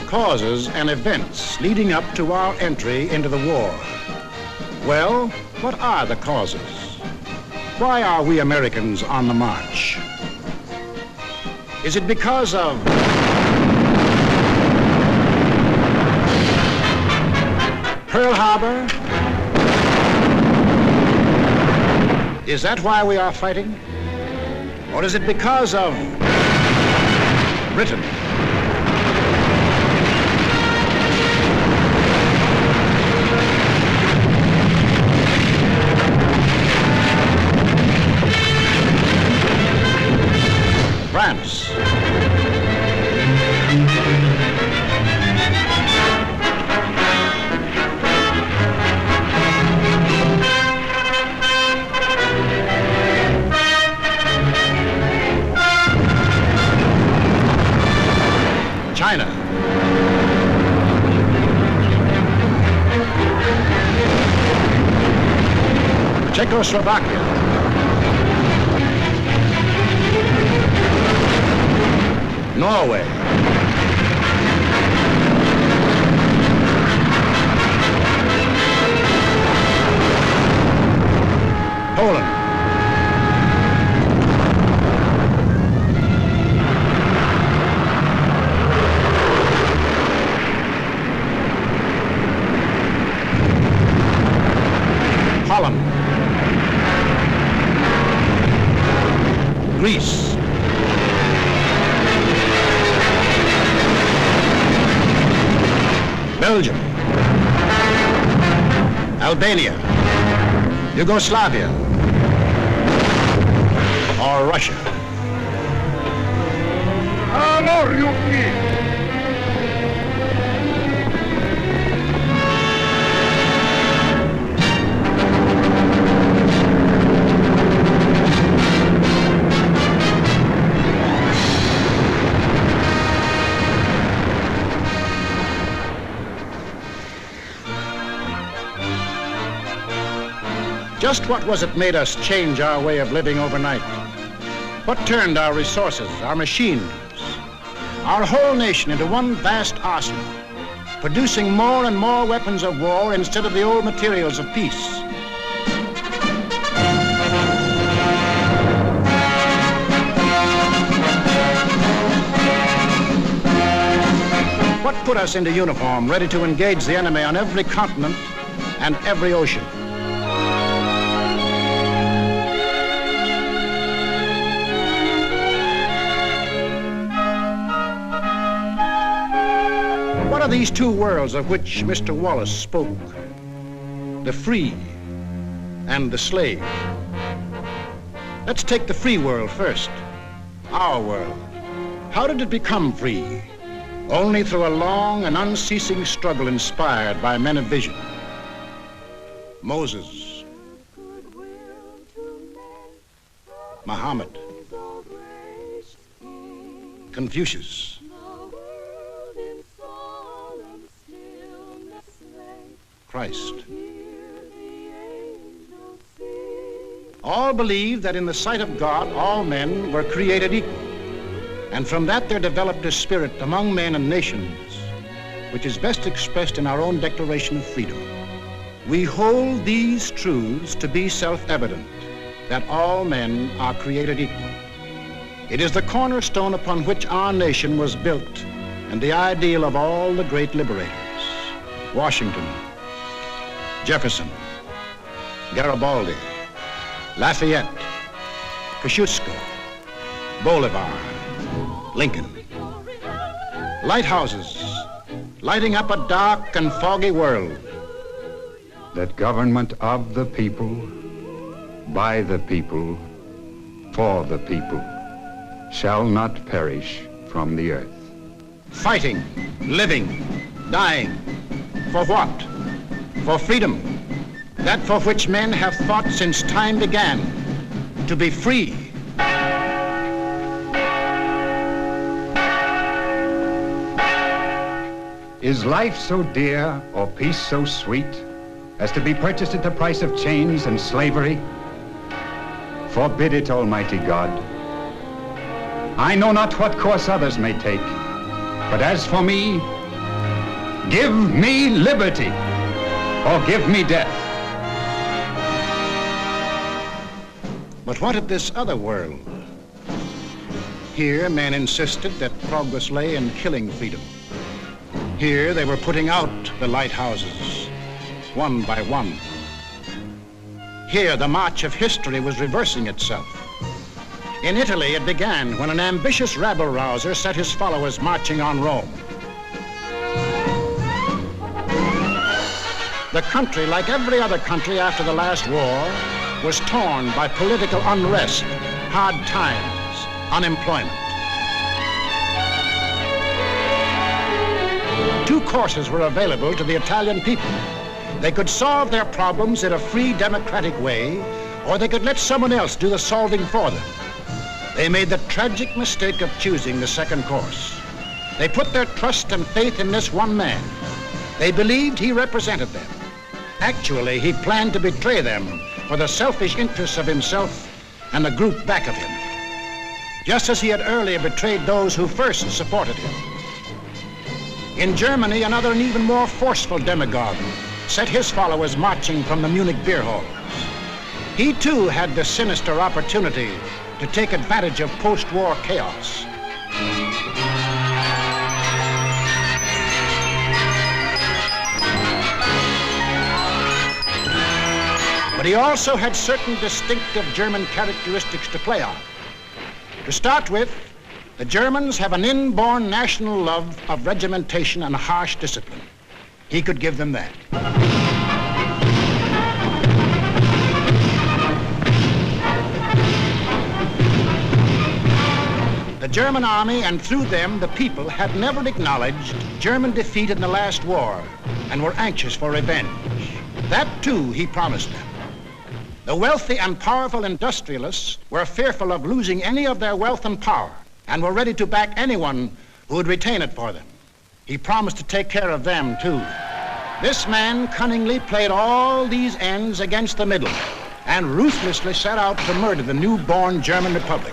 causes and events leading up to our entry into the war. Well, what are the causes? Why are we Americans on the march? Is it because of Pearl Harbor? Is that why we are fighting? Or is it because of Britain? France. China. Czechoslovakia. Norway. Poland. Holland. Greece. Belgium, Albania, Yugoslavia, or Russia. Just what was it made us change our way of living overnight? What turned our resources, our machines, our whole nation into one vast arsenal, producing more and more weapons of war instead of the old materials of peace? What put us into uniform, ready to engage the enemy on every continent and every ocean? What are these two worlds of which Mr. Wallace spoke? The free and the slave. Let's take the free world first, our world. How did it become free? Only through a long and unceasing struggle inspired by men of vision. Moses, Muhammad, Confucius, Christ. All believed that in the sight of God, all men were created equal. And from that there developed a spirit among men and nations, which is best expressed in our own Declaration of Freedom. We hold these truths to be self-evident, that all men are created equal. It is the cornerstone upon which our nation was built, and the ideal of all the great liberators. Washington, Jefferson, Garibaldi, Lafayette, Kosciuszko, Bolivar, Lincoln. Lighthouses lighting up a dark and foggy world. That government of the people, by the people, for the people, shall not perish from the earth. Fighting, living, dying. For what? For freedom, that for which men have fought since time began, to be free. Is life so dear or peace so sweet as to be purchased at the price of chains and slavery? Forbid it, Almighty God. I know not what course others may take, but as for me, Give me liberty, or give me death. But what of this other world? Here, men insisted that progress lay in killing freedom. Here, they were putting out the lighthouses, one by one. Here, the march of history was reversing itself. In Italy, it began when an ambitious rabble-rouser set his followers marching on Rome. The country, like every other country after the last war, was torn by political unrest, hard times, unemployment. Two courses were available to the Italian people. They could solve their problems in a free, democratic way, or they could let someone else do the solving for them. They made the tragic mistake of choosing the second course. They put their trust and faith in this one man. They believed he represented them. Actually, he planned to betray them for the selfish interests of himself and the group back of him, just as he had earlier betrayed those who first supported him. In Germany, another and even more forceful demagogue set his followers marching from the Munich beer halls. He too had the sinister opportunity to take advantage of post-war chaos. But he also had certain distinctive German characteristics to play on. To start with, the Germans have an inborn national love of regimentation and harsh discipline. He could give them that. The German army, and through them the people, had never acknowledged German defeat in the last war and were anxious for revenge. That too he promised them. The wealthy and powerful industrialists were fearful of losing any of their wealth and power and were ready to back anyone who would retain it for them. He promised to take care of them too. This man cunningly played all these ends against the middle and ruthlessly set out to murder the newborn German Republic.